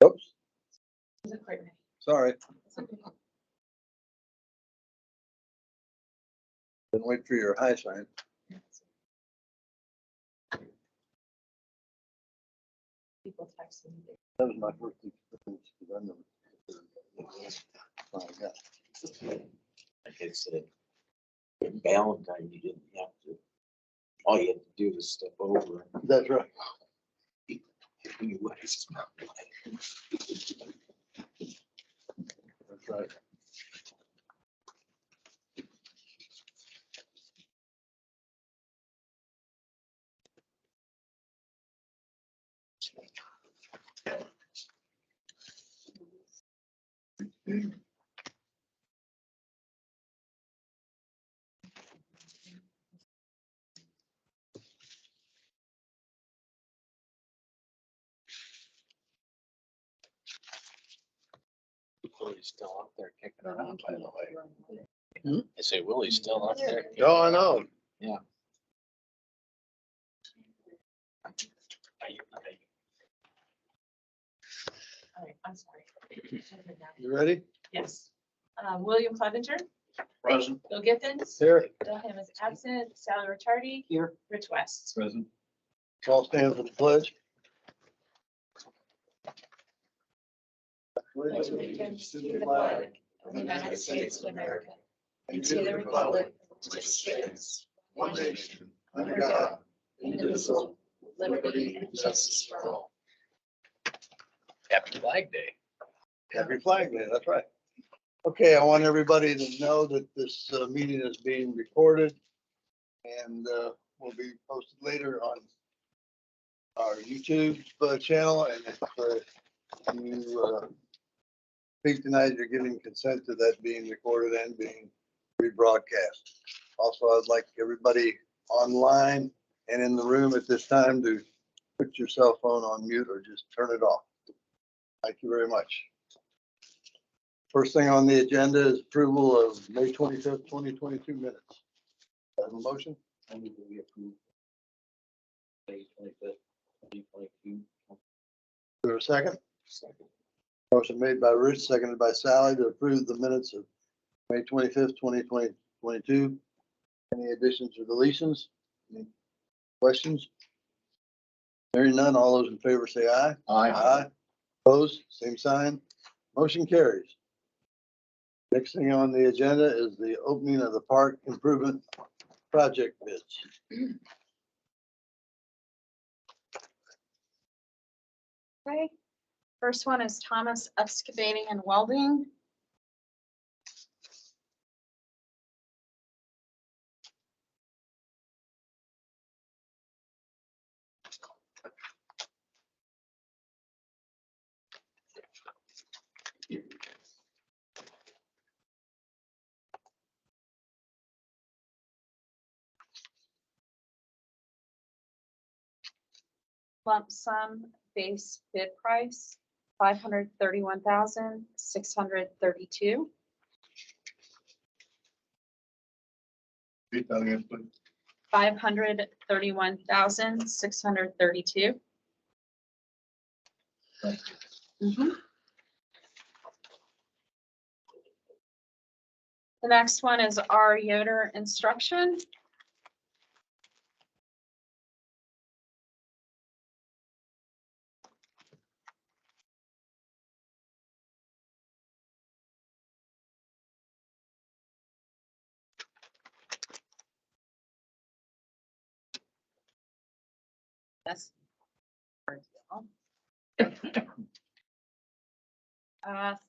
Oops, Isn't quite ready. sorry. It's okay. Didn't wait for your high sign. People texting me. That was my first experience. 'Cause I never- Oh, yeah. Like I said, in Valentine, you didn't have to, all you had to do was step over. That's right. Anyways. That's right. Willie's still up there kicking around, by the way. Hmm? I say Willie's still up there. kicking Oh, I know. Yeah. All right, I'm sorry. You ready? Yes. William Clevenger, Present. Bill Giffens, Here. Bill Ham is absent, Sally Ricciardi. Here. Rich West. Present. All stand for the pledge. Allegiance to the flag of the United States of America and to the republic which stands one nation under God, indivisible, with liberty and justice for all. Happy Flag Day. Happy Flag Day, that's right. Okay, I want everybody to know that this meeting is being recorded and will be posted later on our YouTube channel. And if you speak tonight, you're giving consent to that being recorded and being rebroadcast. Also, I'd like everybody online and in the room at this time to put your cell phone on mute or just turn it off. Thank you very much. First thing on the agenda is approval of May 25th, 2022 minutes. Have a motion? I move that we approve May 25th, 2022. Is there a second? Second. Motion made by Rich, seconded by Sally to approve the minutes of May 25th, 2022. Any additions or deletions? Any questions? Hearing none, all those in favor say aye. Aye. Opposed, same sign. Motion carries. Next thing on the agenda is the opening of the park improvement project bids. Okay, first one is Thomas Excavating and Welding. Lump sum base bid price, $531,632. Read that again, please. $531,632. The next one is R. Yoder Instruction. That's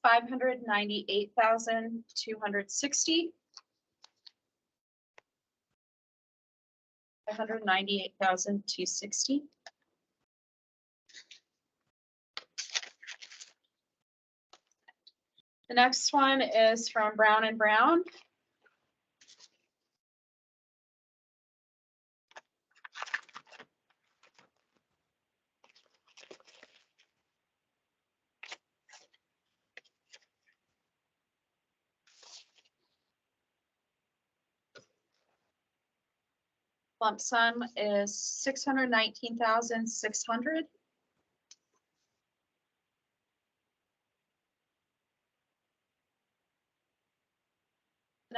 $598,260. $598,260. The next one is from Brown and Brown. Lump sum is $619,600.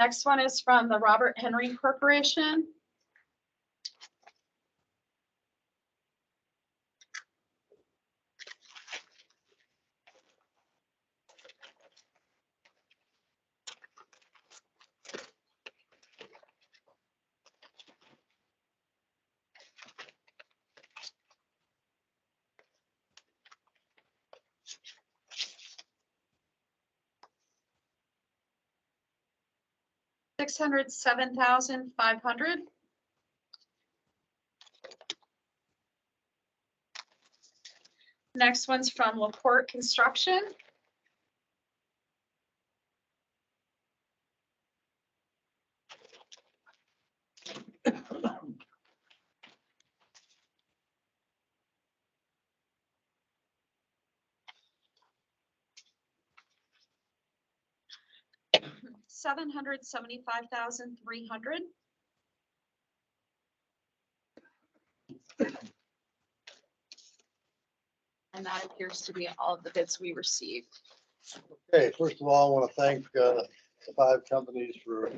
Next one is from the Robert Henry Corporation. $607,500. Next one's from LaPorte Construction. $775,300. And that appears to be all of the bids we received. Okay, first of all, I want to thank the 5 companies for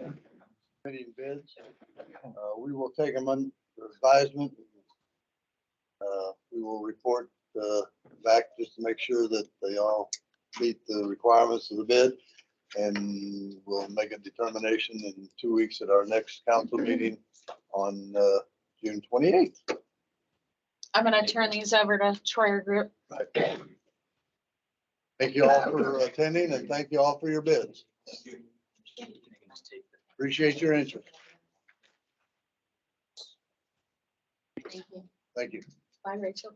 submitting bids. We will take them under advisement. We will report back just to make sure that they all meet the requirements of the bid. And we'll make a determination in 2 weeks at our next council meeting on June 28th. I'm gonna turn these over to Troyer Group. Right. Thank you all for attending and thank you all for your bids. Appreciate your interest. Thank you. Thank you. Bye, Rachel.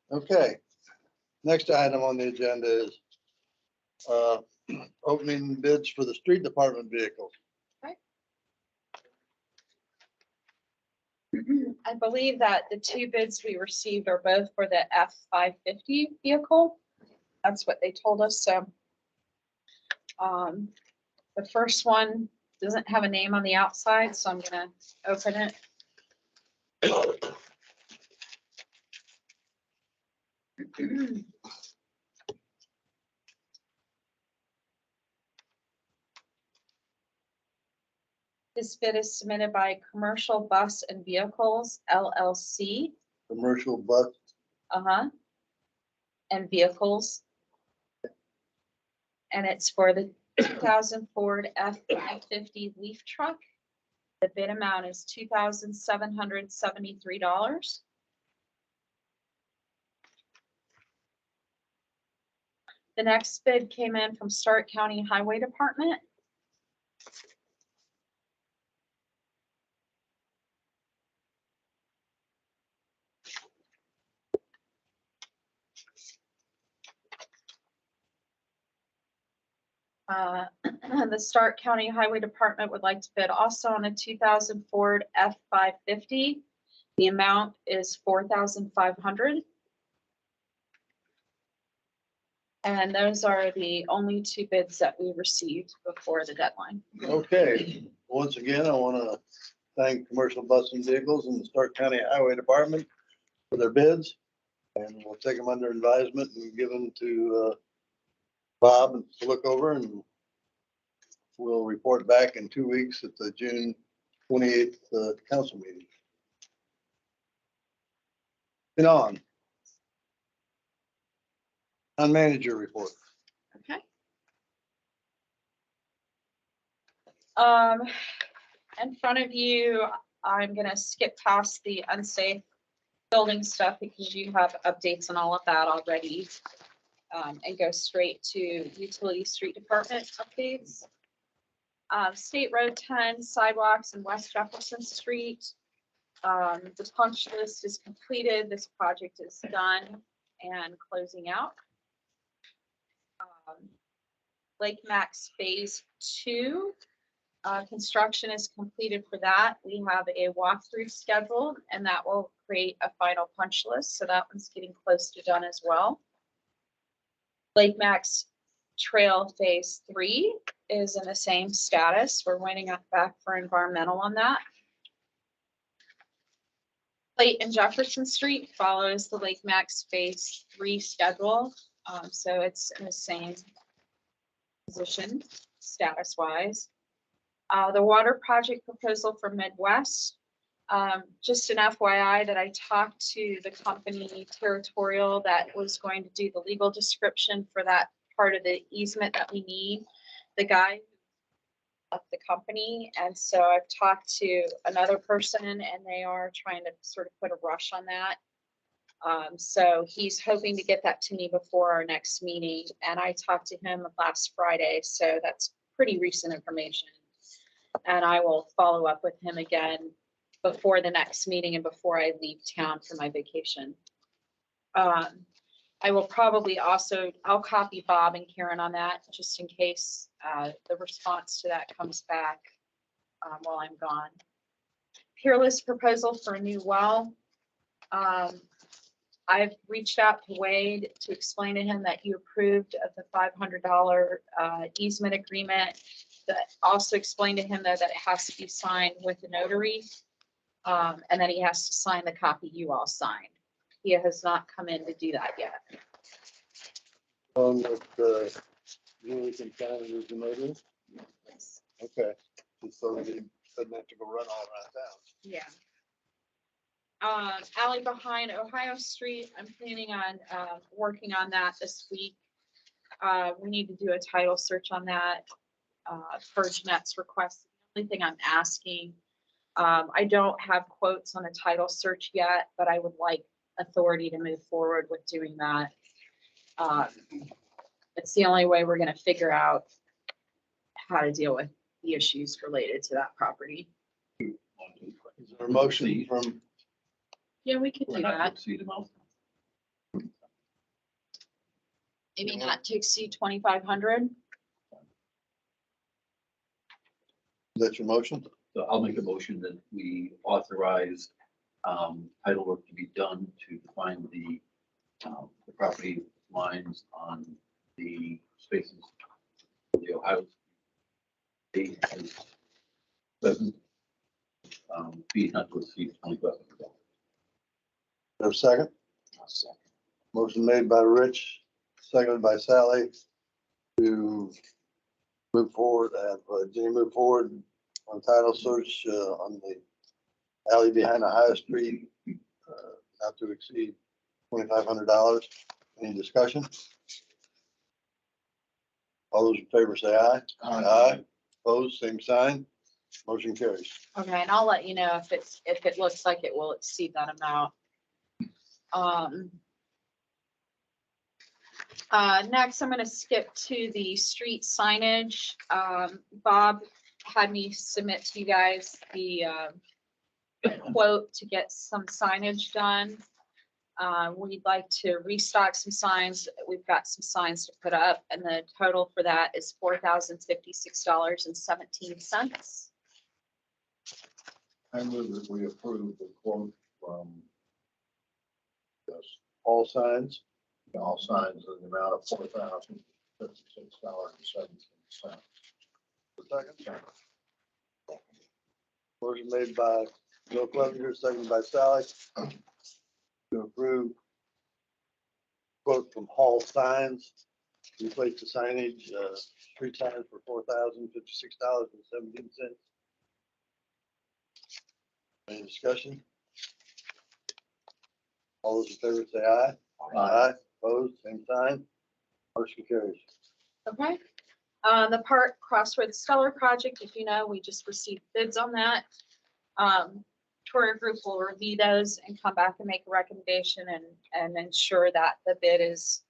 Okay. Next item on the agenda is opening bids for the street department vehicles. I believe that the 2 bids we received are both for the F-550 vehicle. That's what they told us, so. The first one doesn't have a name on the outside, so I'm gonna open it. This bid is submitted by Commercial Bus and Vehicles LLC. Commercial bus. And vehicles. And it's for the 2000 Ford F-550 leaf truck. The bid amount is $2,773. The next bid came in from Stark County Highway Department. The Stark County Highway Department would like to bid also on a 2000 Ford F-550. The amount is $4,500. And those are the only 2 bids that we received before the deadline. Okay, once again, I want to thank Commercial Bus and Vehicles and the Stark County Highway Department for their bids. And we'll take them under advisement and give them to Bob to look over, and we'll report back in 2 weeks at the June 28th council meeting. And on manager report. Okay. In front of you, I'm gonna skip past the unsafe building stuff because you have updates on all of that already. And go straight to utility street department updates. State Road 10 sidewalks in West Jefferson Street. The punch list is completed. This project is done and closing out. Lake Max Phase 2. Construction is completed for that. We have a walkthrough scheduled and that will create a final punch list. So that one's getting close to done as well. Lake Max Trail Phase 3 is in the same status. We're waiting back for environmental on that. Lake and Jefferson Street follows the Lake Max Phase 3 schedule. So it's in the same position, status wise. The water project proposal for Midwest. Just an FYI that I talked to the company Territorial that was going to do the legal description for that part of the easement that we need. The guy left the company, and so I've talked to another person and they are trying to sort of put a rush on that. So he's hoping to get that to me before our next meeting, and I talked to him last Friday, so that's pretty recent information. And I will follow up with him again before the next meeting and before I leave town for my vacation. I will probably also, I'll copy Bob and Karen on that just in case the response to that comes back while I'm gone. Peerless proposal for a new well. I've reached out to Wade to explain to him that you approved of the $500 easement agreement. That also explained to him though that it has to be signed with the notary, and that he has to sign the copy you all signed. He has not come in to do that yet. With Julie can sign it as the notary? Yes. Okay, just so he doesn't have to go run all around town. Yeah. Alley behind Ohio Street, I'm planning on working on that this week. We need to do a title search on that per Jeanette's request. The only thing I'm asking, I don't have quotes on a title search yet, but I would like authority to move forward with doing that. It's the only way we're going to figure out how to deal with the issues related to that property. Is there a motion from, Yeah, we could do that. Exceed amount. Maybe not to exceed 2,500. is that your motion? So I'll make a motion that we authorize title work to be done to define the property lines on the spaces of the Ohio. State and present fee not to exceed $2,500. There a second? Motion made by Rich, seconded by Sally to move forward, Jenny move forward on title search on the alley behind Ohio Street, not to exceed $2,500. Any discussion? All those in favor say aye. Aye. Opposed, same sign. Motion carries. Okay, and I'll let you know if it looks like it will exceed that amount. Next, I'm going to skip to the street signage. Bob had me submit to you guys the quote to get some signage done. We'd like to restock some signs. We've got some signs to put up, and the total for that is $4,056.17. I move that we approve the quote from all signs in the amount of $4,056.17. Second. Motion made by Bill Clevenger, seconded by Sally to approve quote from Hall Signs, replace the signage, street signs for $4,056.17. Any discussion? All those in favor say aye. Aye. Opposed, same sign. Motion carries. Okay. The park Crossroads Stellar project, if you know, we just received bids on that. Tour group will review those and come back and make a recommendation and ensure that the bid is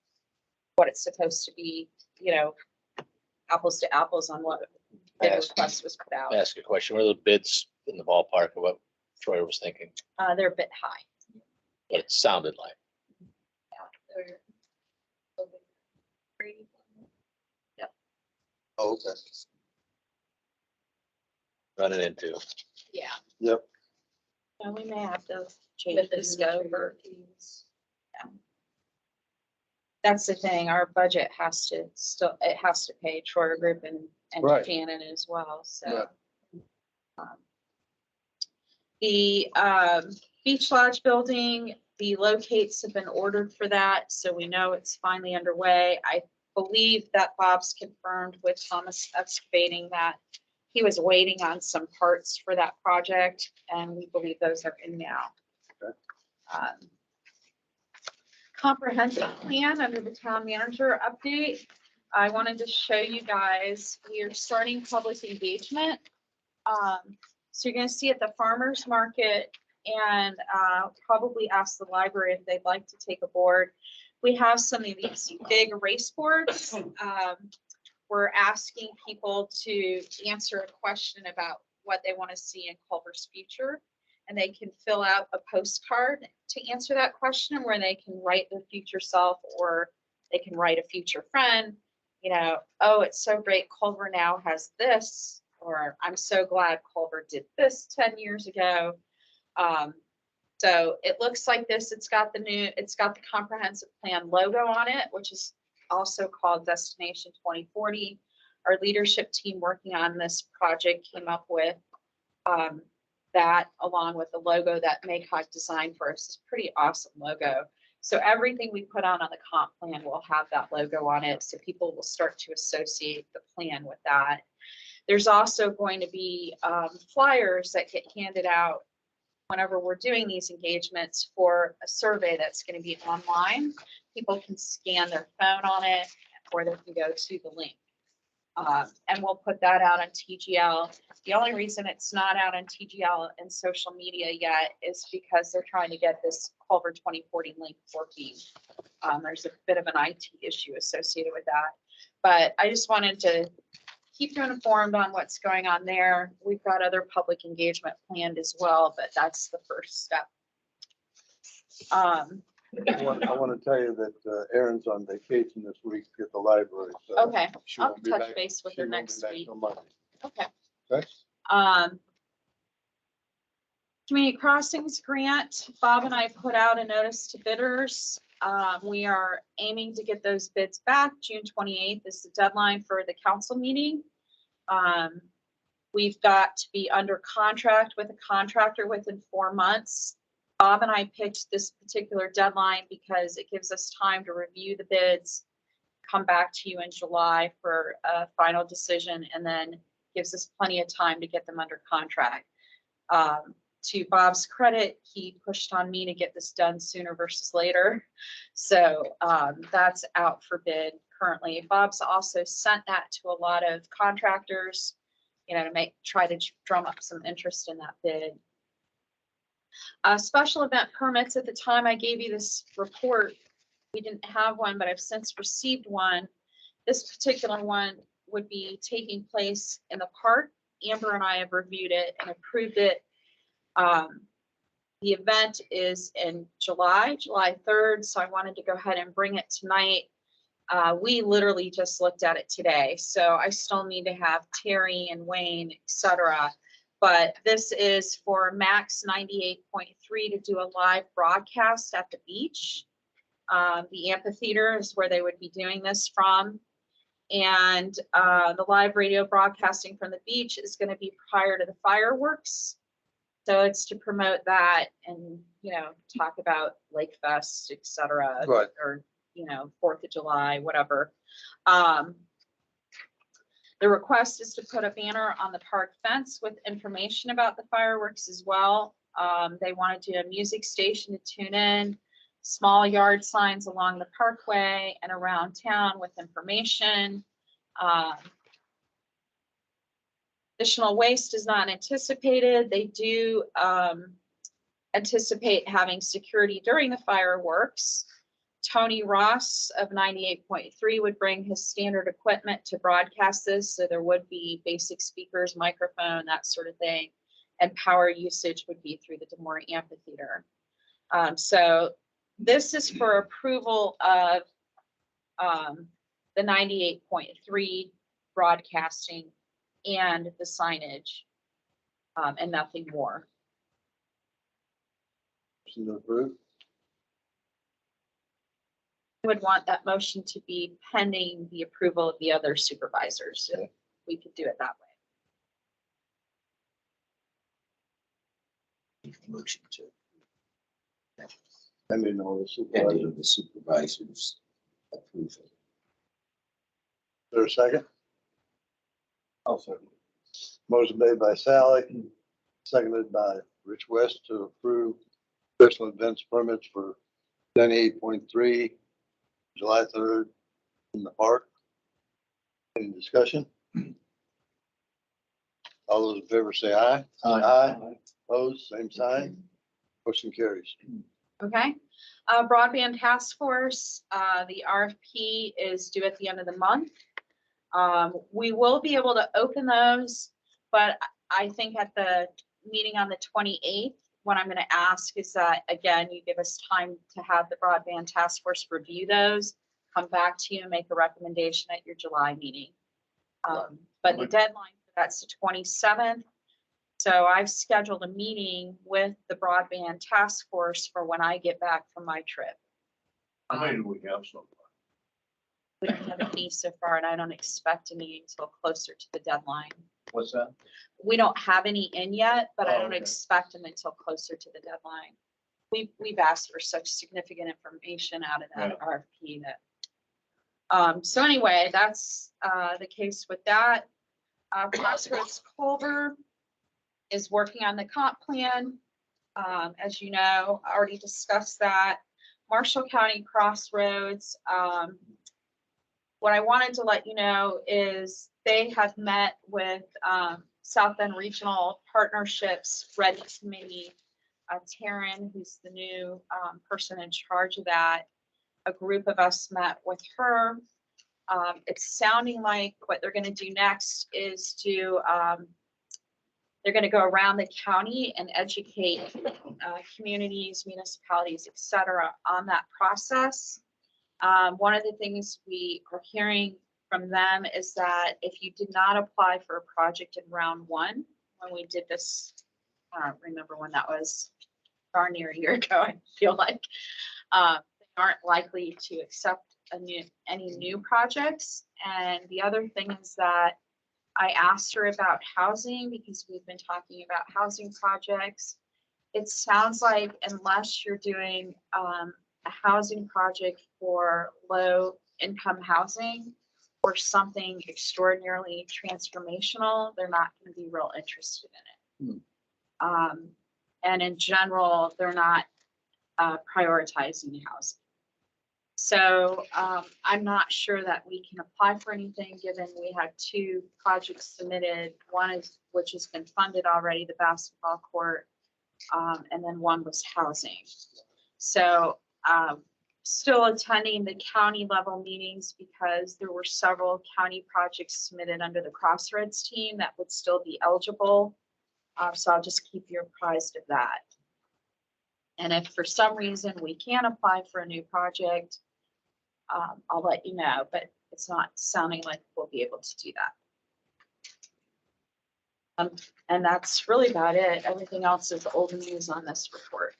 what it's supposed to be, you know, apples to apples on what bid request was put out. Ask a question. What are the bids in the ballpark of what Troy was thinking? They're a bit high. What it sounded like. Yep. Oh, okay. Running into. Yeah. Yep. And we may have to change the scope or. Yeah. That's the thing, our budget has to it has to pay Troy Group and Right. Shannon as well, so. Right. The Beach Lodge building, The locates have been ordered for that, so we know it's finally underway. I believe that Bob's confirmed with Thomas Excavating that he was waiting on some parts for that project, and we believe those are in now. Okay. Comprehensive plan under the town manager update. I wanted to show you guys, we are starting public engagement. So you're gonna see at the farmer's market and probably ask the library if they'd like to take a board. We have some of these big race boards. We're asking people to answer a question about what they want to see in Culver's future. And they can fill out a postcard to answer that question where they can write their future self, or they can write a future friend, you know, oh, it's so great Culver now has this, or I'm so glad Culver did this 10 years ago. So it looks like this. It's got the comprehensive plan logo on it, which is also called Destination 2040. Our leadership team working on this project came up with that, along with the logo that Maycock designed for us. It's a pretty awesome logo. So everything we put on the comp plan will have that logo on it, so people will start to associate the plan with that. There's also going to be flyers that get handed out whenever we're doing these engagements for a survey that's going to be online. People can scan their phone on it, or they can go to the link. And we'll put that out on TGL. The only reason it's not out on TGL and social media yet is because they're trying to get this Culver 2040 link working. There's a bit of an IT issue associated with that. But I just wanted to keep you informed on what's going on there. We've got other public engagement planned as well, but that's the first step. I want to tell you that Erin's on vacation this week at the library. So Okay, she I'll won't be touch back- base with she her won't be next back week. till Monday. Okay. Okay. Community Crossings grant, Bob and I put out a notice to bidders. We are aiming to get those bids back. June 28th is the deadline for the council meeting. We've got to be under contract with a contractor within 4 months. Bob and I picked this particular deadline because it gives us time to review the bids, come back to you in July for a final decision, and then gives us plenty of time to get them under contract. To Bob's credit, he pushed on me to get this done sooner versus later. So that's out for bid currently. Bob's also sent that to a lot of contractors, you know, to try to drum up some interest in that bid. Special event permits. At the time I gave you this report, we didn't have one, but I've since received one. This particular one would be taking place in the park. Amber and I have reviewed it and approved it. The event is in July 3rd, so I wanted to go ahead and bring it tonight. We literally just looked at it today, so I still need to have Terry and Wayne, etc. But this is for Max 98.3 to do a live broadcast at the beach. The amphitheater is where they would be doing this from. And the live radio broadcasting from the beach is going to be prior to the fireworks. So it's to promote that and, you know, talk about Lake Fest, etc. Right. Or, you know, 4th of July, whatever. The request is to put a banner on the park fence with information about the fireworks as well. They want to do a music station to tune in, small yard signs along the parkway and around town with information. Additional waste is not anticipated. They do anticipate having security during the fireworks. Tony Ross of 98.3 would bring his standard equipment to broadcast this. So there would be basic speakers, microphone, that sort of thing. And power usage would be through the Demore Amphitheater. So this is for approval of the 98.3 broadcasting and the signage, and nothing more. Motion approved. I would want that motion to be pending the approval of the other supervisors. If we could do it that way. Motion to. I mean, all the supervisors. Pending the supervisors approval. Is there a second? I'll second. Motion made by Sally, seconded by Rich West to approve special events permits for 98.3, July 3rd in the park. Any discussion? All those in favor say aye. Aye. Opposed, same sign. Motion carries. Okay, broadband task force, the RFP is due at the end of the month. We will be able to open those, but I think at the meeting on the 28th, what I'm gonna ask is that, again, you give us time to have the broadband task force review those, come back to you and make a recommendation at your July meeting. But the deadline for that's the 27th. So I've scheduled a meeting with the broadband task force for when I get back from my trip. How many do we have so far? We don't have any so far, and I don't expect any until closer to the deadline. What's that? We don't have any in yet, but I Oh, don't okay. expect them until closer to the deadline. We've asked for such significant information out of that RFP that. So anyway, that's the case with that. Crossroads Culver is working on the comp plan. As you know, I already discussed that. Marshall County Crossroads, what I wanted to let you know is they have met with South Bend Regional Partnerships Ready Committee. Taryn, who's the new person in charge of that, a group of us met with her. It's sounding like what they're going to do next is they're going to go around the county and educate communities, municipalities, et cetera, on that process. One of the things we are hearing from them is that if you did not apply for a project in round one, when we did this, I don't remember when that was, darn near a year ago, I feel like, they aren't likely to accept any new projects. And the other thing is that I asked her about housing because we've been talking about housing projects. It sounds like unless you're doing a housing project for low income housing or something extraordinarily transformational, they're not going to be real interested in it. And in general, they're not prioritizing housing. So I'm not sure that we can apply for anything, given we have two projects submitted. One is, which has been funded already, the basketball court, and then one was housing. So still attending the county level meetings because there were several county projects submitted under the Crossroads team that would still be eligible. So I'll just keep you apprised of that. And if for some reason we can't apply for a new project, I'll let you know, but it's not sounding like we'll be able to do that. And that's really about it. Everything else is old news on this report.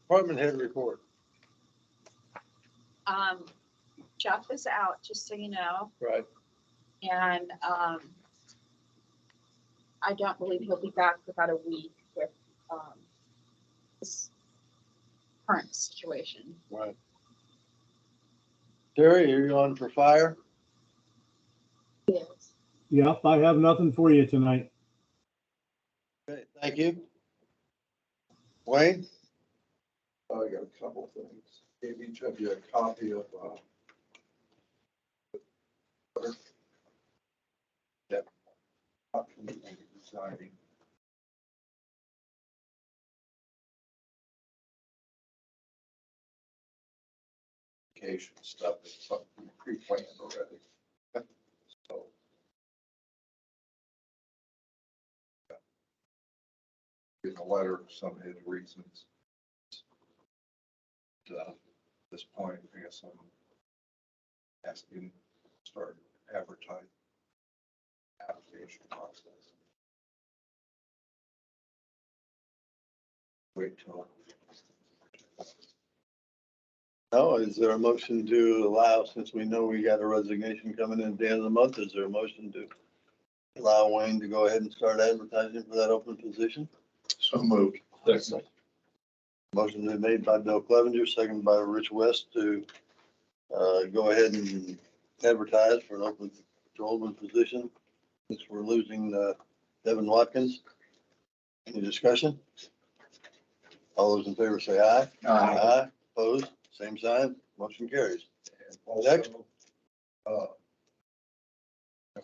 Department head report. Jeff is out, just so you know. Right. And I don't believe he'll be back for about a week with this current situation. Right. Terry, are you on for fire? Yes. Yep, I have nothing for you tonight. Okay, thank you. Wayne? I got a couple things. Gave each of you a copy of that option deciding. Vacation stuff, it's something pre-planned already. So. In a letter, some of his reasons. At this point, I guess I'm asking to start advertising application process. Wait till. No, is there a motion to allow, since we know we got a resignation coming in at the end of the month, is there a motion to allow Wayne to go ahead and start advertising for that open position. So moved. Motion been made by Bill Clevenger, second by Rich West to go ahead and advertise for an open patrolman position. Since we're losing Devin Watkins. Any discussion? All those in favor say aye. Aye. Opposed, same sign, motion carries. And Next. also,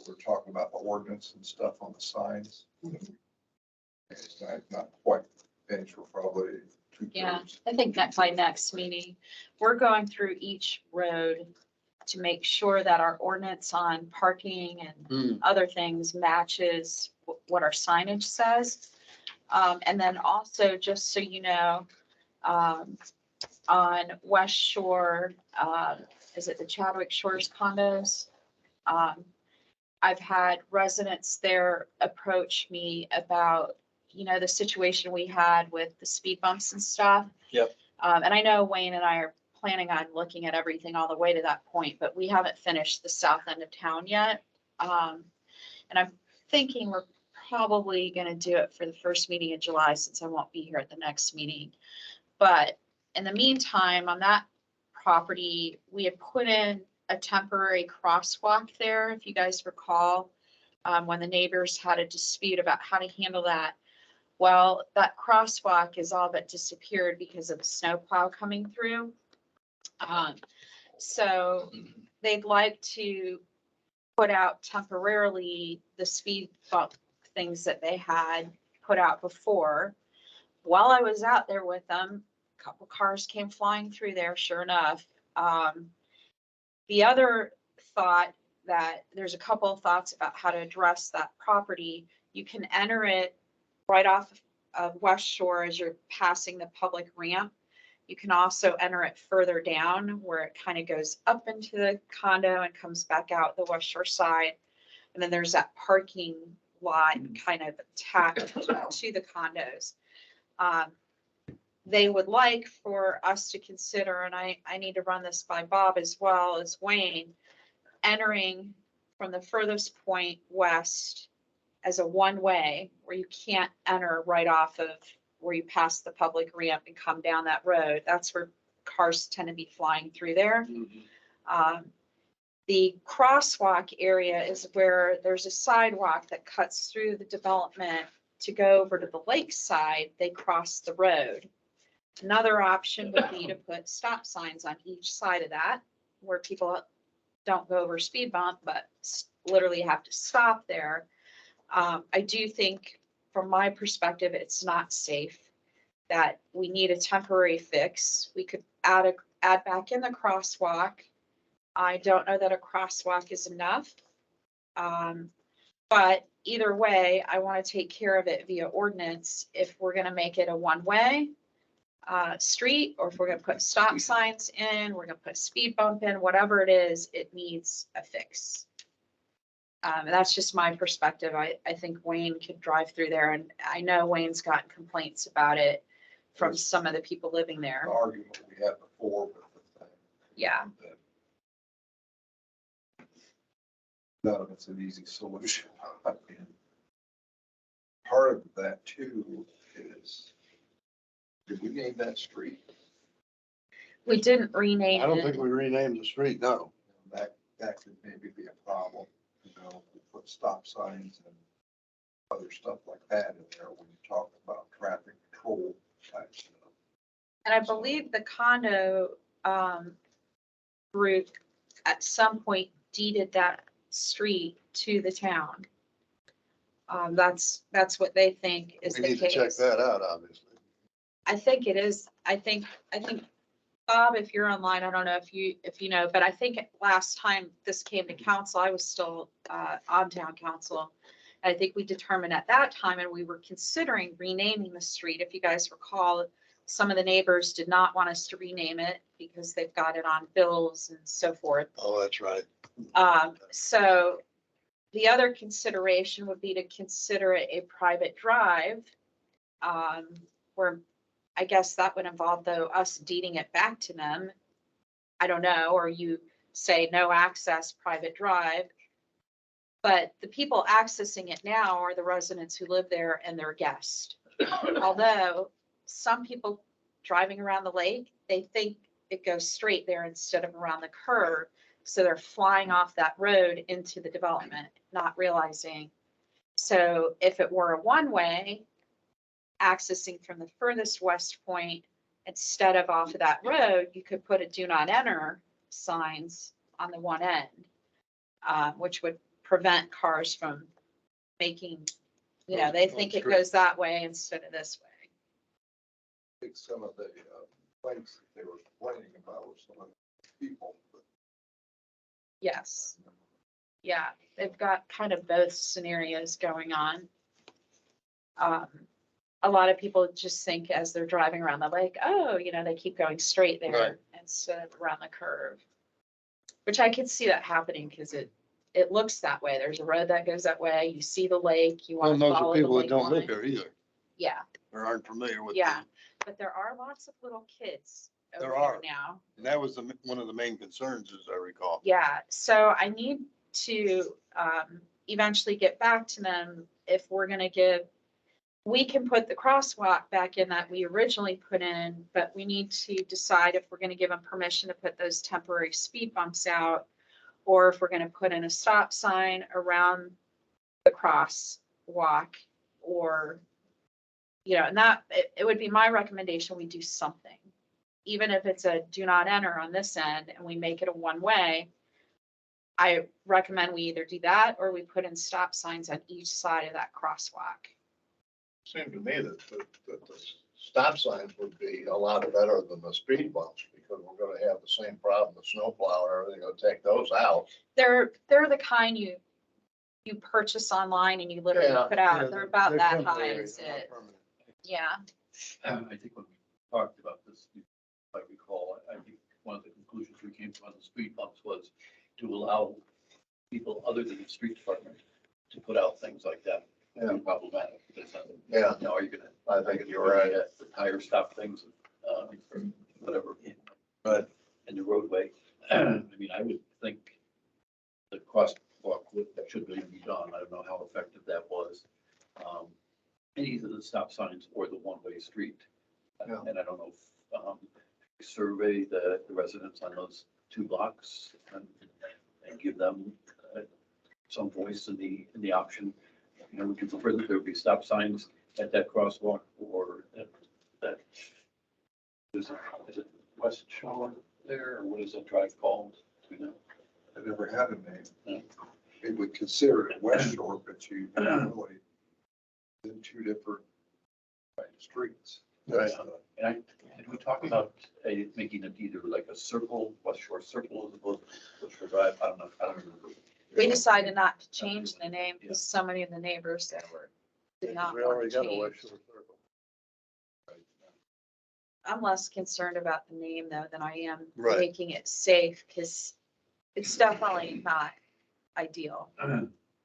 we're talking about the ordinance and stuff on the signs. It's not quite finished, we're probably Yeah, 2/3. I think that by next meeting, we're going through each road to make sure that our ordinance on parking and other things matches what our signage says. And then also, just so you know, on West Shore, is it the Chadwick Shores condos? I've had residents there approach me about, the situation we had with the speed bumps and stuff. Yep. And I know Wayne and I are planning on looking at everything all the way to that point, but we haven't finished the south end of town yet. And I'm thinking we're probably gonna do it for the first meeting in July, since I won't be here at the next meeting. But in the meantime, on that property, we had put in a temporary crosswalk there, if you guys recall, when the neighbors had a dispute about how to handle that. Well, that crosswalk is all but disappeared because of the snowplow coming through. So they'd like to put out temporarily the speed bump things that they had put out before. While I was out there with them, a couple cars came flying through there, sure enough. The other thought, that there's a couple of thoughts about how to address that property. You can enter it right off of West Shore as you're passing the public ramp. You can also enter it further down where it kind of goes up into the condo and comes back out the West Shore side. And then there's that parking lot kind of attached to the condos. They would like for us to consider, and I need to run this by Bob as well as Wayne, entering from the furthest point west as a one-way, where you can't enter right off of where you pass the public ramp and come down that road. That's where cars tend to be flying through there. The crosswalk area is where there's a sidewalk that cuts through the development to go over to the lakeside. They cross the road. Another option would be to put stop signs on each side of that, where people don't go over speed bump, but literally have to stop there. I do think, from my perspective, it's not safe, that we need a temporary fix. We could add back in the crosswalk. I don't know that a crosswalk is enough. But either way, I want to take care of it via ordinance. If we're going to make it a one-way street, or if we're going to put stop signs in, we're going to put speed bump in, whatever it is, it needs a fix. And that's just my perspective. I think Wayne could drive through there, and I know Wayne's gotten complaints about it from some of the people living there. The argument we had before with the thing. Yeah. None of it's an easy solution. And part of that too is, did we name that street? We didn't rename I don't it. think we renamed the street, no. That could maybe be a problem, we put stop signs and other stuff like that in there when you talk about traffic control type stuff. And I believe the condo group at some point deeded that street to the town. That's what they think is We the need to check case. that out, obviously. I think it is. I think Bob, if you're online, I don't know if you know, but I think last time this came to council, I was still on town council. I think we determined at that time, and we were considering renaming the street. If you guys recall, some of the neighbors did not want us to rename it because they've got it on bills and so forth. Oh, that's right. So the other consideration would be to consider it a private drive, where I guess that would involve, though, us deeding it back to them. I don't know, or you say no access, private drive. But the people accessing it now are the residents who live there and their guests. Although some people driving around the lake, they think it goes straight there instead of around the curve. So they're flying off that road into the development, not realizing. So if it were a one-way accessing from the furthest west point, instead of off of that road, you could put a do not enter signs on the one end, which would prevent cars from making, they think it goes that way instead of this way. I think some of the things that they were complaining about were some of the people. But Yes. Yeah, they've got kind of both scenarios going on. A lot of people just think as they're driving around the lake, oh, they keep going straight Right. there instead of around the curve. Which I could see that happening because it looks that way. There's a road that goes that way. You see the lake, you Well, want to those are follow the people that lake don't live line. there either, Yeah, or aren't familiar with. yeah. But there are lots of little kids over There there are. now. And that was one of the main concerns, as I recall. Yeah, so I need to eventually get back to them if we're gonna we can put the crosswalk back in that we originally put in, but we need to decide if we're gonna give them permission to put those temporary speed bumps out, or if we're gonna put in a stop sign around the crosswalk, or, and that, it would be my recommendation, we do something. Even if it's a do not enter on this end and we make it a one-way, I recommend we either do that or we put in stop signs on each side of that crosswalk. Seemed to me that the stop signs would be a lot better than the speed bumps, because we're gonna have the same problem with snowplow and everything, gonna take those out. They're the kind you purchase online and you literally Yeah, put out. Yeah, They're about they're that high temporary, as they're not it. permanent. Yeah, I think when we talked about this, if I recall, I think one of the conclusions we came to on the speed bumps was to allow people other than the street department to put out things like that. Yeah. Be problematic, because Yeah. are you gonna? I think you're right. The tire stop things, or whatever. Right. In the roadway. I mean, I would think the crosswalk should really be done. I don't know how effective that was. Either the stop signs or the one-way street. Yeah. And I don't know if we survey the residents on those 2 blocks and give them some voice in the option. Would you prefer that there would be stop signs at that crosswalk, or that is it West Shore there, or what is that drive called? Do you know? I never had a name. Yeah. It would consider it West Shore, but you really in 2 different streets. Right. And did we talk about making it either like a circle, West Shore Circle, as opposed to West Shore Drive? I don't remember. we decided not to change the name because so many of the neighbors that did not We want already to got a West change. Shore Circle. I'm less concerned about the name though than I am Right. making it safe, because it's definitely not ideal.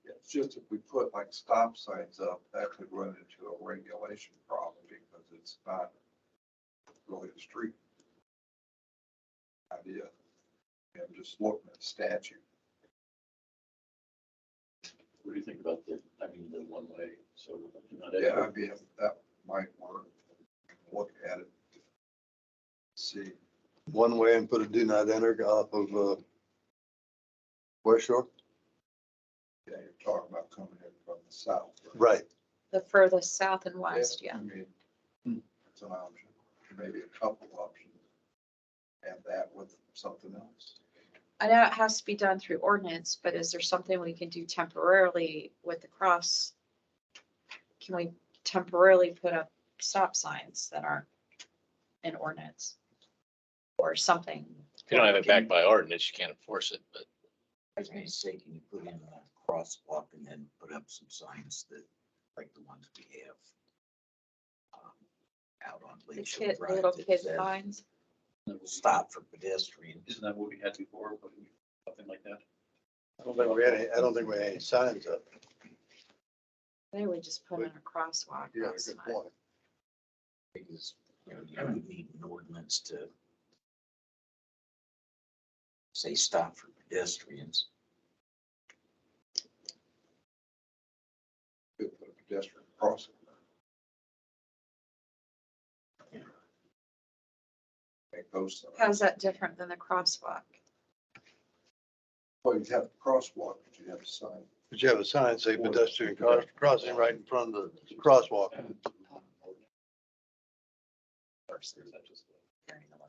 It's just if we put like stop signs up, that could run into a regulation problem because it's not really a street idea. I'm just looking at statute. What do you think about the one way? So. Yeah, I mean, that might work. Look at it. See, One way and put a do not enter off of West Shore? yeah, you're talking about coming in from the south. Right. The furthest south and west, yeah. I mean, it's an option, maybe a couple options. And that with something else. I know it has to be done through ordinance, but is there something we can do temporarily with the cross? Can we temporarily put up stop signs that aren't in ordinance? Or something? If you don't have it backed by ordinance, you can't enforce it, but I was gonna say, can you put in a crosswalk and then put up some signs that, like the ones we have out on The Lake Shore kid, Drive little that kid says, signs? stop for pedestrians. Isn't that what we had before? Something like that? I don't think we had any signs up. They would just put in a crosswalk. Yeah, that's good not- point. Because, you would need an ordinance to say stop for pedestrians. crossing. Make those signs. How's that different than the crosswalk? Well, you'd have the crosswalk, but you'd have a sign. But you have a sign say pedestrian crossing right in front of the crosswalk.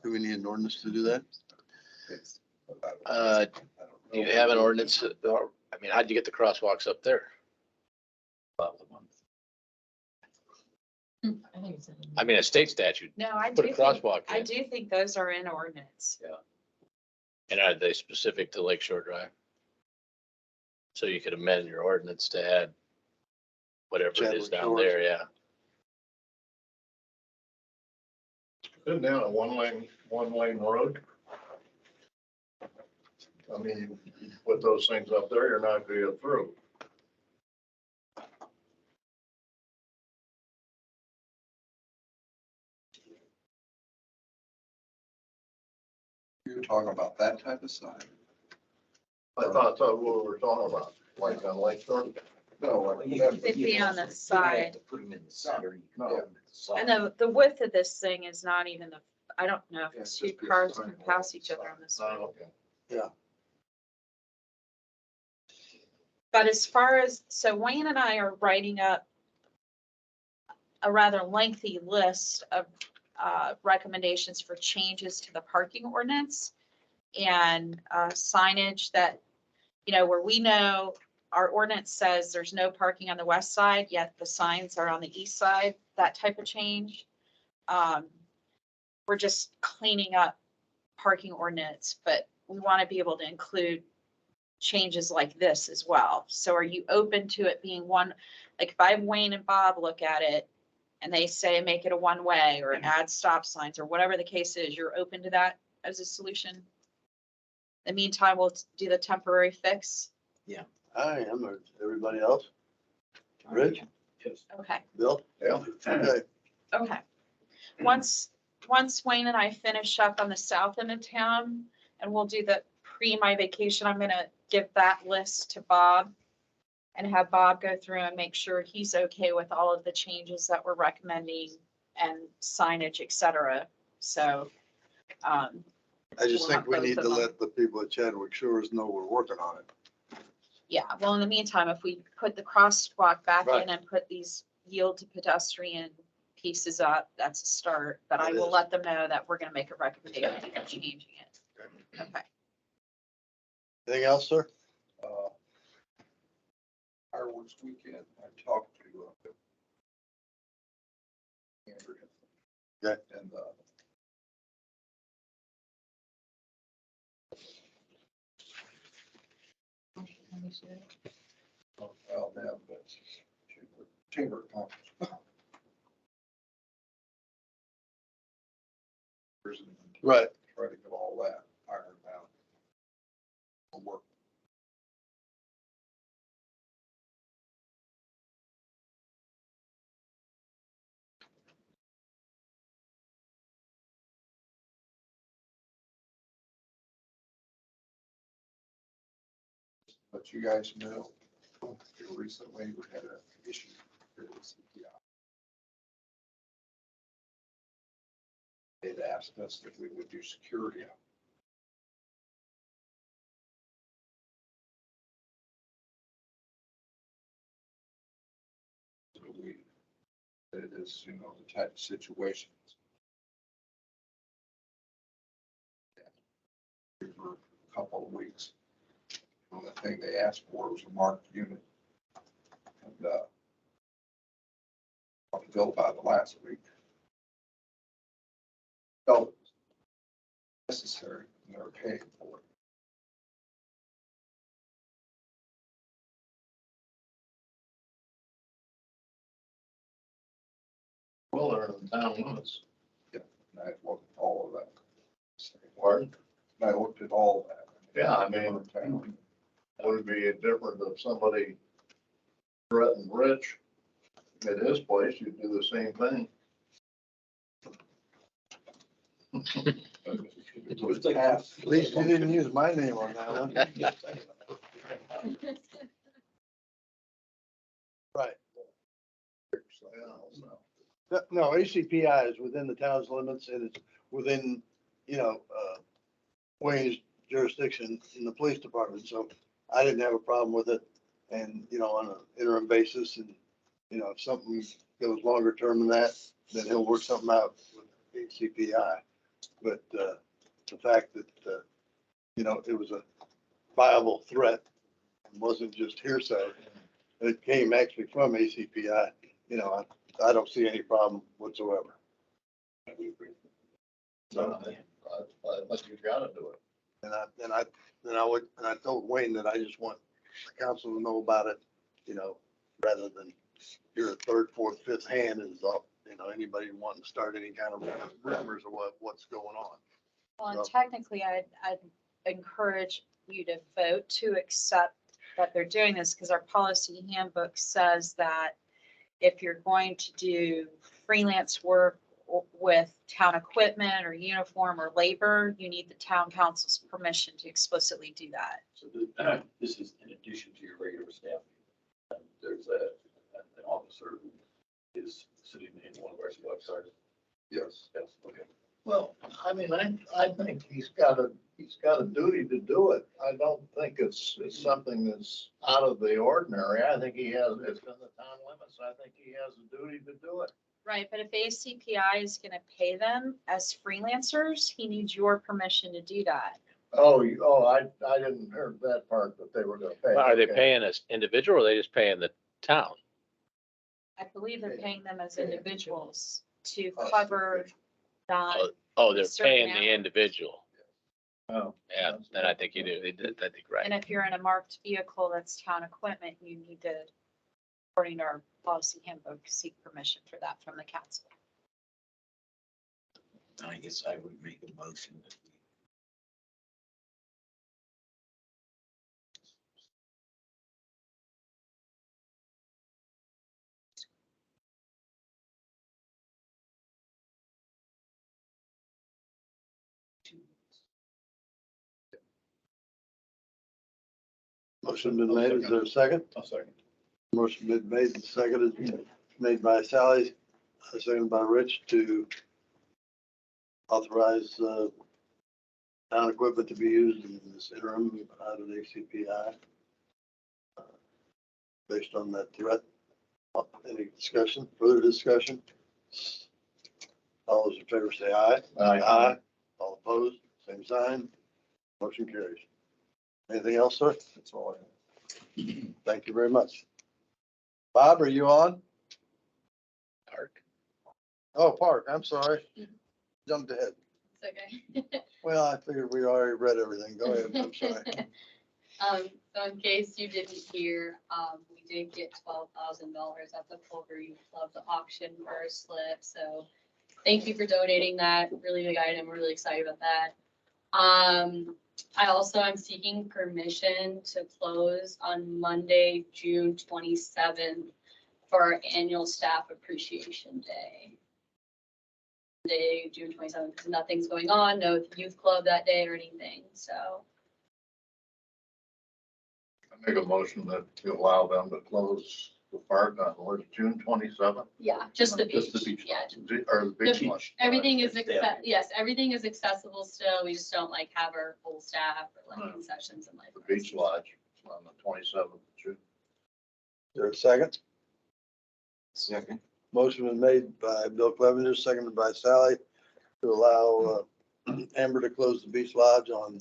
Do we need an ordinance to do that? Do you have an ordinance, or, I mean, how'd you get the crosswalks up there? I mean, a state statute, No, I do put a think, crosswalk I in, do think those are in ordinance. and are they specific to Lakeshore Drive? So you could amend your ordinance to add whatever it is Chadwick down Shores. there, yeah. Isn't that a one lane road? I mean, you put those things up there, you're not gonna get through. You're talking about that type of sign? I thought that's what we were talking about, like on Lake Shore. No, like. They'd be on the side. Put them in the center. You can No. put 'em in the side. And the width of this thing is not even the, I don't know Yeah, if it's two just be a cars sign can on pass the each other side. on this Oh, one. okay. But as far as, so Wayne and I are writing up a rather lengthy list of recommendations for changes to the parking ordinance and signage that, you know, where we know our ordinance says there's no parking on the west side, yet the signs are on the east side, that type of change. We're just cleaning up parking ordinance, but we want to be able to include changes like this as well. So are you open to it being one, like if I have Wayne and Bob look at it and they say make it a one-way or add stop signs or whatever the case is, you're open to that as a solution? In the meantime, we'll do the temporary fix. I am, everybody else? Rich, Okay, Bill? Yeah. Okay, okay. Once Wayne and I finish up on the south end of town and we'll do the my vacation, I'm gonna give that list to Bob and have Bob go through and make sure he's okay with all of the changes that we're recommending and signage, et cetera. So, I just we'll think have we both need of to them. let the people at Chadwick Shores know we're working on it. Yeah, well, in the meantime, if we put the crosswalk back Right. in and put these yield to pedestrian pieces up, that's a start. But I It will is. let them know that we're gonna make a recommendation for changing it. Okay. Anything else, sir? Fireworks weekend, I talked to Andrea. Okay. And well, now, but chamber conference. Right. Try to get all that ironed out. Will work. But you guys know, recently we had an issue here with CPI. They'd asked us if we would do security out. So it is, you know, the type of situations. For a couple of weeks. And the thing they asked for was a marked unit. And, talked to Bill about it last week. Felt it was necessary, and they're paying for it. Well, they're in the town limits. And I looked at all of that. Pardon? And I looked at all of that. Yeah, I mean, would it be different if somebody threatened Rich at his place, you'd do the same thing. It was half. At least you didn't use my name on that one. Right. so, you know, so. No, ACPI is within the town's limits and it's within, Wayne's jurisdiction in the police department. So I didn't have a problem with it. And, on an interim basis and, if something goes longer term than that, then he'll work something out with ACPI. But, the fact that, it was a viable threat and wasn't just hearsay, it came actually from ACPI, I don't see any problem whatsoever. So I think you gotta do it. And I told Wayne that I just want the council to know about it, rather than you're a third, fourth, fifth hand is all, anybody wanting to start any kind of rumors of what's going on. Well, and technically, I'd encourage you to vote to accept that they're doing this, because our policy handbook says that if you're going to do freelance work with town equipment or uniform or labor, you need the town council's permission to explicitly do that. So this is in addition to your regular staff. There's an officer who is sitting in one of our websites. Yes. Yes, okay. Well, I mean, I think he's got a duty to do it. I don't think it's something that's out of the ordinary. I think it's in the town limits. I think he has a duty to do it. Right, but if ACPI is gonna pay them as freelancers, he needs your permission to do that. I didn't hear that part, that they were gonna pay. Are they Okay. paying us individual or are they just paying the town? I believe they're paying them as individuals to cover non. Oh, they're Certain paying the hours. individual. Oh. Yeah, then I think you do. I think right. And if you're in a marked vehicle that's town equipment, you need to, according to our policy handbook, seek permission for that from the council. I guess I would make a motion that we Motion been made. Is there a second? I'll second. Motion been made and seconded, made by Sally, seconded by Rich to authorize, town equipment to be used in this interim out of the ACPI. Based on that threat. Any discussion, further discussion? All those in favor say aye. Aye. All opposed, same sign. Motion carries. Anything else, sir? That's all I have. Thank you very much. Bob, are you on? Park. Oh, Park, I'm sorry. Jumped ahead. It's okay. Well, I figured we already read everything. Go ahead, I'm sorry. So in case you didn't hear, we did get $12,000 at the Culver Youth Club, the auction for our slip. So thank you for donating that. Really big item. We're really excited about that. I also am seeking permission to close on Monday, June 27th for our annual staff appreciation day. Monday, June 27th, because nothing's going on, no youth club that day or anything, so. I make a motion that to allow them to close the park on June 27th. Yeah, just the Just the beach, beach yeah. Or the beach The one. Everything is, Yeah. yes, everything is accessible still. We just don't like have our full staff or like Right. concessions and like. The beach lodge on the 27th of June. Is there a second? second. Motion was made by Bill Clevenger, seconded by Sally to allow Amber to close the beach lodge on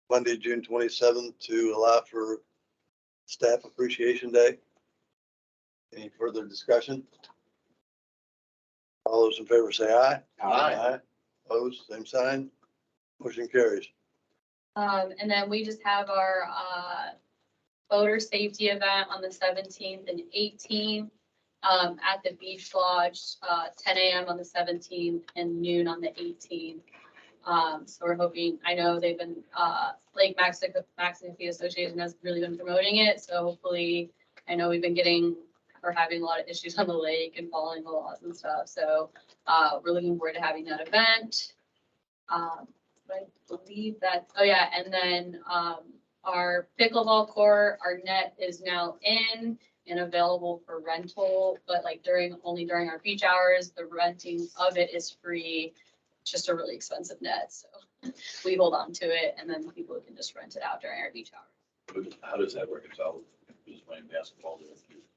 Monday, June 27th to allow for staff appreciation day. Any further discussion? All those in favor say aye. Aye. Opposed, same sign. Motion carries. And then we just have our, boater safety event on the 17th and 18th, at the beach lodge, 10 a.m. on the 17th and noon on the 18th. So we're hoping, I know they've been, Lake Maximum Association has really been promoting it. So hopefully, I know we've been having a lot of issues on the lake and following the laws and stuff. So, we're looking forward to having that event. I believe that, oh yeah, and then, Our pickleball court, our net is now in and available for rental, but like only during our beach hours, the renting of it is free. It's just a really expensive net, so we hold on to it and then people can just rent it out during our beach hours. How does that work out? Is playing basketball,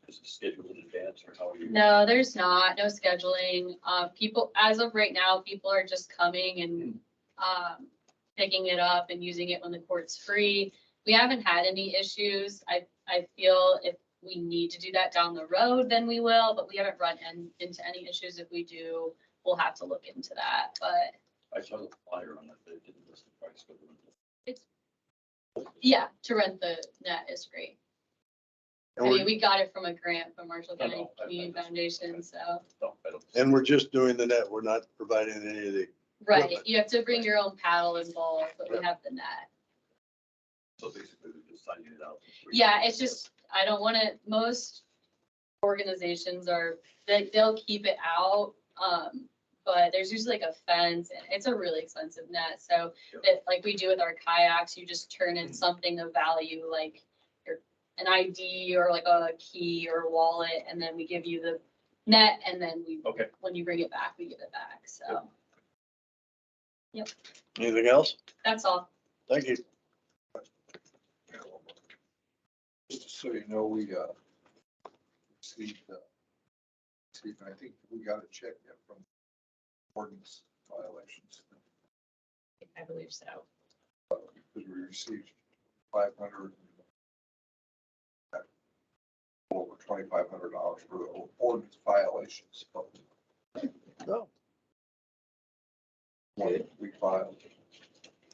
is it scheduled in advance or how are you? No, there's not, no scheduling. People, as of right now, people are just coming and, picking it up and using it when the court's free. We haven't had any issues. I feel if we need to do that down the road, then we will, but we haven't run into any issues. If we do, we'll have to look into that, but I saw the flyer on it, but it didn't list the price. yeah, to rent the net is free. I And mean, we're, we got it from a grant from Marshall I know, County I Community just- Foundation, so. No, I don't. and we're just doing the net. We're not providing any of the, Right, Equipment. you have to bring your own paddle and ball, but we have the net. So basically they're just signing it out. Yeah, it's just, I don't want to, most organizations they'll keep it out. But there's usually like a fence and it's a really expensive net. So that like we do with our kayaks, you just turn in something of value, like an ID or like a key or a wallet, and then we give you the net and then Okay. when you bring it back, we give it back. So anything else? that's all. Thank you. Just so you know, we, received, I think we got a check yet from ordinance violations. I believe so. Because we received 500, over $2,500 for the ordinance violations. No. We filed.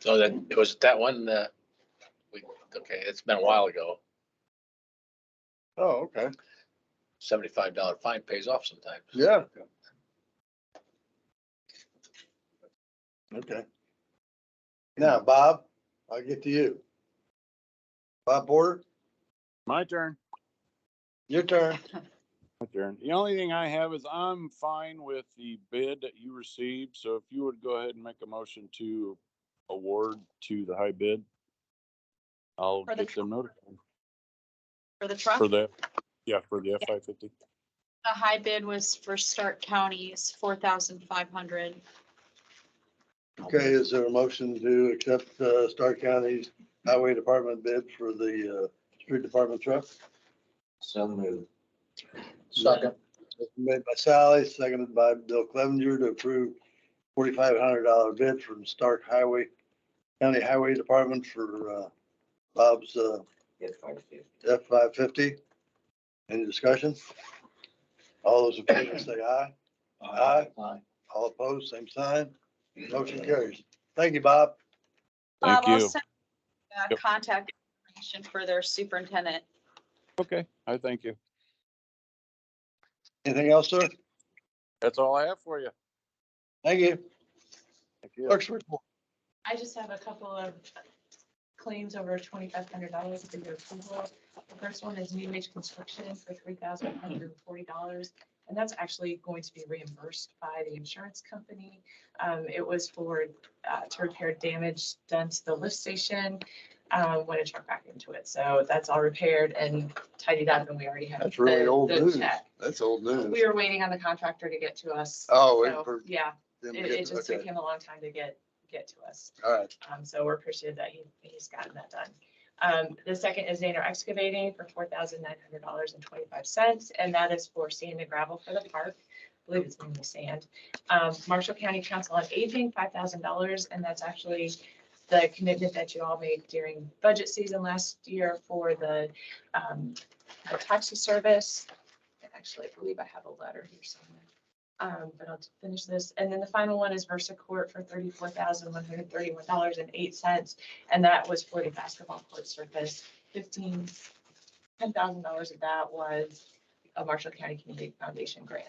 So that, it was that one, okay, it's been a while ago. Oh, okay. $75 fine pays off sometimes. Yeah. Okay. Now, Bob, I'll get to you. Bob Porter, My turn. your turn. My turn. The only thing I have is I'm fine with the bid that you received. So if you would go ahead and make a motion to award to the high bid, I'll For the get them notified For the truck, for the the, for the F-550. high bid was for Stark County's 4,500. Okay, is there a motion to accept Stark County's Highway Department bid for the street department truck? So moved. Second. Made by Sally, seconded by Bill Clevenger to approve $4,500 bid from Stark County Highway Department for Bob's F-550. F-550. Any discussion? All those in favor say aye. Aye. All opposed, same sign. Motion carries. Thank you, Bob. Thank I'll you. send, Yep. contact information for their superintendent. Okay, I thank you. Anything else, sir? That's all I have for you. Thank you. Thank you. Clerk's report. I just have a couple of claims over $2,500 for your approval. The first one is New Age Construction for $3,140. And that's actually going to be reimbursed by the insurance company. It was for to repair damage done to the lift station when it struck back into it. So that's all repaired and tidied up, and we already have. That's really old the news. check. That's old news. We were waiting on the contractor to get to us. Oh, So, wait for yeah, them to it get- just okay. took him a long time to get to us. All right. So we're appreciative that he's gotten that done. The second is Zaner Excavating for $4,900.25, and that is for sand and gravel for the park. I believe it's mainly sand. Marshall County Council on Aging, $5,000, and that's actually the commitment that you all made during budget season last year for the taxi service. Actually, I believe I have a letter here somewhere. But I'll finish this. And then the final one is Versa Court for $34,131.08. And that was for the basketball court surface. $10,000 of that was a Marshall County Community Foundation grant.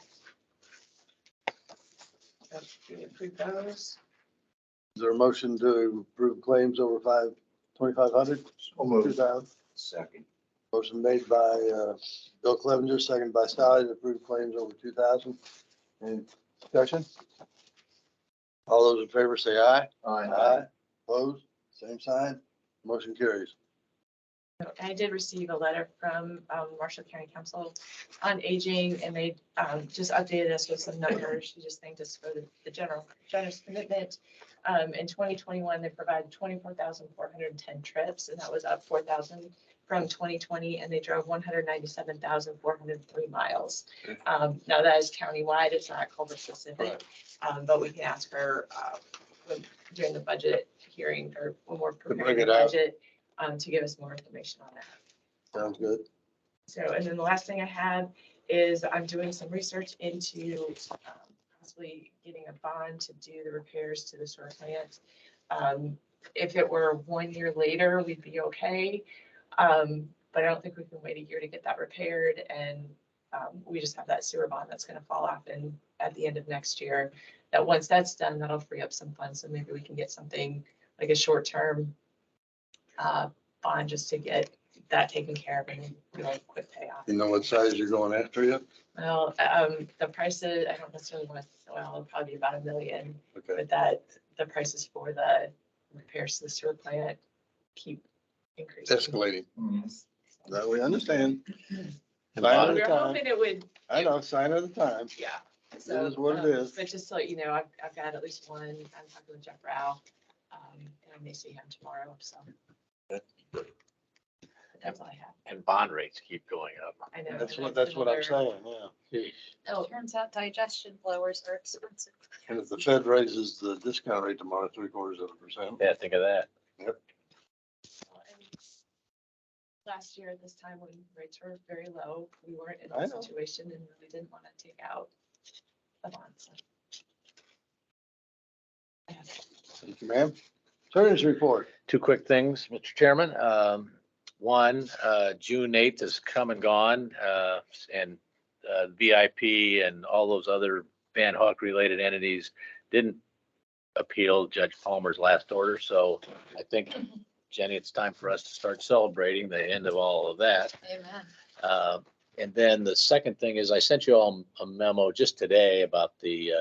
So we approve those. Is there a motion to approve claims over 2,500? So moved. 2,000? Second. Motion made by Bill Clevenger, seconded by Sally to approve claims over 2,000. Any discussion? All those in favor say aye. Aye. Opposed? Same sign. Motion carries. I did receive a letter from Marshall County Council on Aging, and they just updated us with some numbers. She just thanked us for the generous commitment. In 2021, they provided 24,410 trips, and that was up 4,000 from 2020, and they drove 197,403 miles. Now that is countywide, it's not Culver specific, but we can ask her during the budget hearing or when we're preparing bring the it out. budget to give us more information on that. Sounds good. So, and then the last thing I have is I'm doing some research into possibly getting a bond to do the repairs to the sewer plant. If it were 1 year later, we'd be okay. But I don't think we can wait a year to get that repaired. And we just have that sewer bond that's going to fall off at the end of next year. That once that's done, that'll free up some funds. So maybe we can get something like a short-term bond just to get that taken care of and really quick payoff. You know what size you're going after yet? Well, the prices, I don't necessarily want to, well, it'll probably be about $1 million, Okay. but the prices for the repairs to the sewer plant keep increasing. Escalating. Mhm. That we understand. And Sign bond- of We the were time. hoping it would, I know, sign of the time. yeah. It is what it is. But just to let you know, I've got at least one, I'm talking with Jeff Rao, and I may see him tomorrow, so. That's all I have. And bond rates keep going up. I know. That's and what I'm another- saying, yeah. Oh, turns out digestion blowers are expensive. And if the Fed raises the discount rate tomorrow, 0.75%. Yeah, think of that. And last year at this time when rates were very low, we weren't in I that know. situation and really didn't want to take out the bonds. Thank you, ma'am. Attorney's report. Two quick things, Mr. Chairman. One, June 8th has come and gone, and VIP and all those other Van Hook related entities didn't appeal Judge Palmer's last order. So I think, Jenny, it's time for us to start celebrating the end of all of that. Amen. And then the second thing is I sent you all a memo just today about the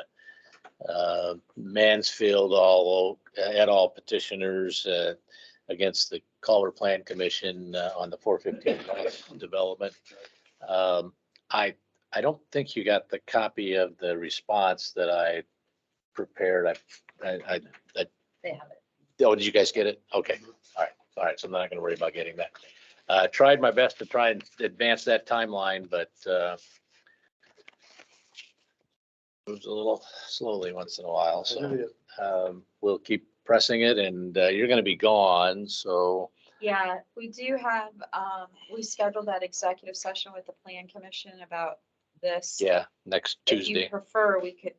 Mansfield et al. Petitioners against the Culver Plan Commission on the 415 North development. I don't think you got the copy of the response that I prepared. They have it. Oh, did you guys get it? Okay, all right, so I'm not gonna worry about getting that. Tried my best to try and advance that timeline, but moves a little slowly once in a while, so we'll keep pressing it, and you're gonna be gone, so. Yeah, we do have, we scheduled that executive session with the Plan Commission about this. Yeah, next If you Tuesday. prefer, we could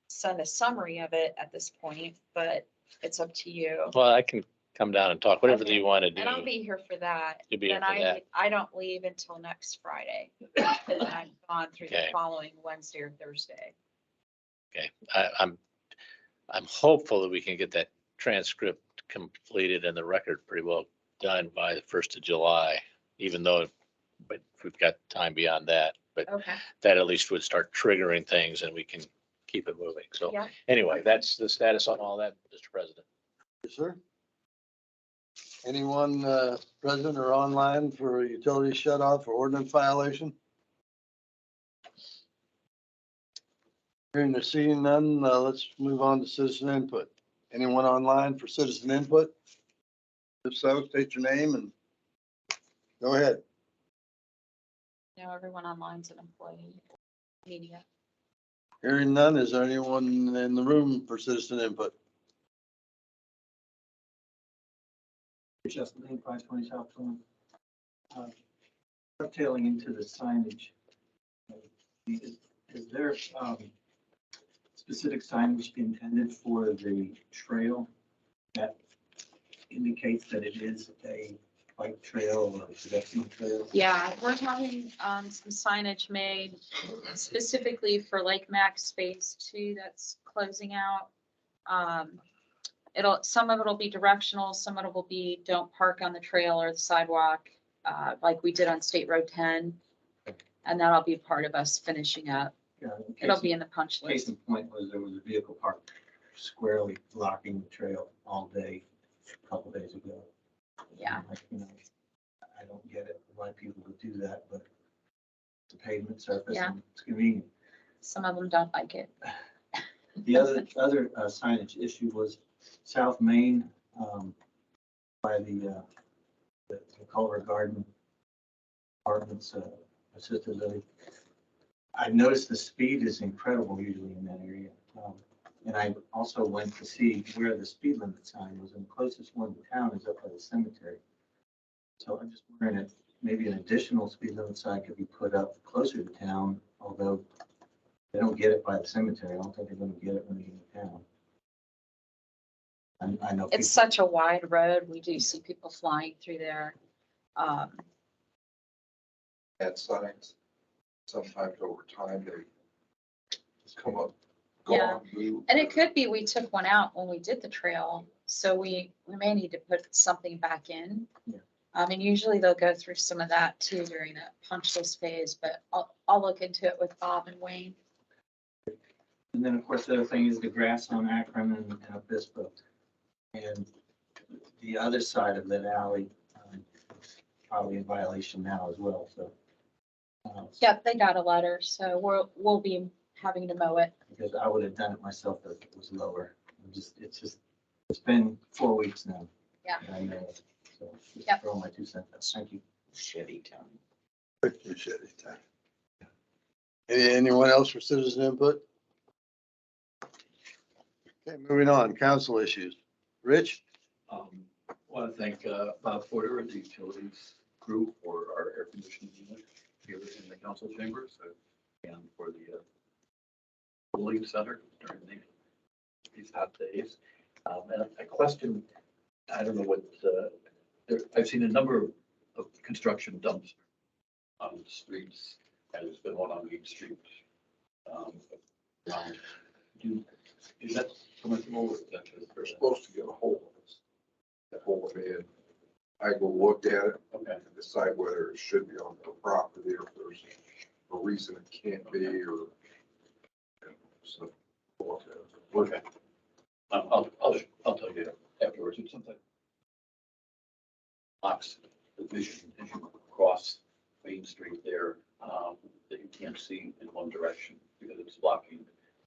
send a summary of it at this point, but it's up to you. Well, I can come down and talk, whatever Okay. you want to do. And I'll be here for that. You'll be here Then for that. I don't leave until next Friday. And then I'm gone through the Okay. following Wednesday or Thursday. Okay, I'm hopeful that we can get that transcript completed and the record pretty well done by the 1st of July, even though, but we've got time beyond that, but Okay. that at least would start triggering things and we can keep it moving. So Yeah. anyway, that's the status on all that, Mr. President. Yes, sir. Anyone present or online for a utility shut off or ordinance violation? Hearing or seeing none, let's move on to citizen input. Anyone online for citizen input? If so, state your name and go ahead. Now everyone online's an employee. Media. Hearing none, is there anyone in the room for citizen input? Justin, 520 South Plum. Tailing into the signage. Is there specific signage intended for the trail that indicates that it is a bike trail or pedestrian trail? Yeah, we're having some signage made specifically for Lake Max Phase 2 that's closing out. Some of it'll be directional, some of it will be don't park on the trail or the sidewalk, like we did on State Road 10. And that'll be part of us finishing up. It'll be in the punch Case list. in point was there was a vehicle parked squarely blocking the trail all day a couple days ago. Yeah. You know, I don't get it, why people would do that, but it's a pavement surface Yeah. and it's convenient. Some of them don't like it. The other signage issue was South Main, by the Culver Garden Apartments, assisted living. I've noticed the speed is incredible usually in that area. And I also went to see where the speed limit sign was, and the closest one to town is up by the cemetery. So I'm just wondering if maybe an additional speed limit sign could be put up closer to town, although they don't get it by the cemetery. I don't think they're gonna get it when they get to town. I know. It's such a wide road. We do see people flying through there. At signs, sometimes over time, they just come up, go Yeah. on, move. And it could be we took one out when we did the trail, so we may need to put something back in. Yeah. And usually they'll go through some of that too during the punch list phase, but I'll look into it with Bob and Wayne. And then, of course, the other thing is the grass on Akron and Obispo. And the other side of that alley, probably in violation now as well, so. Yep, they got a letter, so we'll be having to mow it. Because I would have done it myself if it was lower. It's been 4 weeks now. Yeah. And I know it, so just Yep. throw my 2 cents. Thank you. Shitty town. Appreciate it. Anyone else for citizen input? Okay, moving on, council issues. Rich? Want to thank Bob Porter and the utilities crew for our air conditioning unit here in the council chambers and for the cooling center during these hot days. And a question, I don't know what, I've seen a number of construction dumps on the streets, and there's been one on Main Street. Is that commercial or is that just They're supposed to get a hold of us. That hold of it. I go look at it okay? and decide whether it should be on their property or if there's a reason it can't be or. So. Okay. I'll tell you afterwards. It's something. Blocks the vision as you cross Main Street there, that you can't see in one direction because it's blocking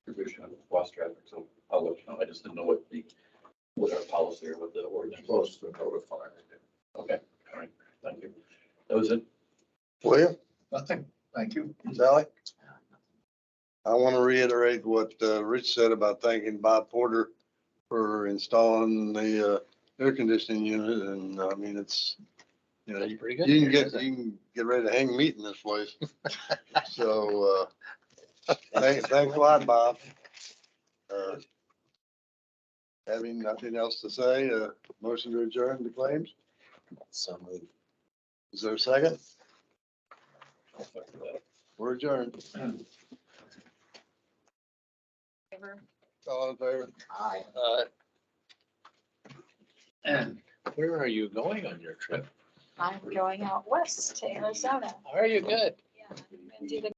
your vision of cross traffic. So I'll let you know. I just didn't know what our policy or what the They're ordinance supposed was. to notify me. Okay, all right, thank you. That was it. William? Nothing, thank you. Sally? I want to reiterate what Rich said about thanking Bob Porter for installing the air conditioning unit. And I mean, it's, you know, That's you pretty good. can get ready to hang meat in this place. So thanks a lot, Bob. Having nothing else to say, motion to adjourn the claims. So moved. Is there a second? I'll start with that. We're adjourned. Favor? All in favor? Aye. And where are you going on your trip? I'm going out west to Arizona. Are you good? Yeah, I'm gonna do the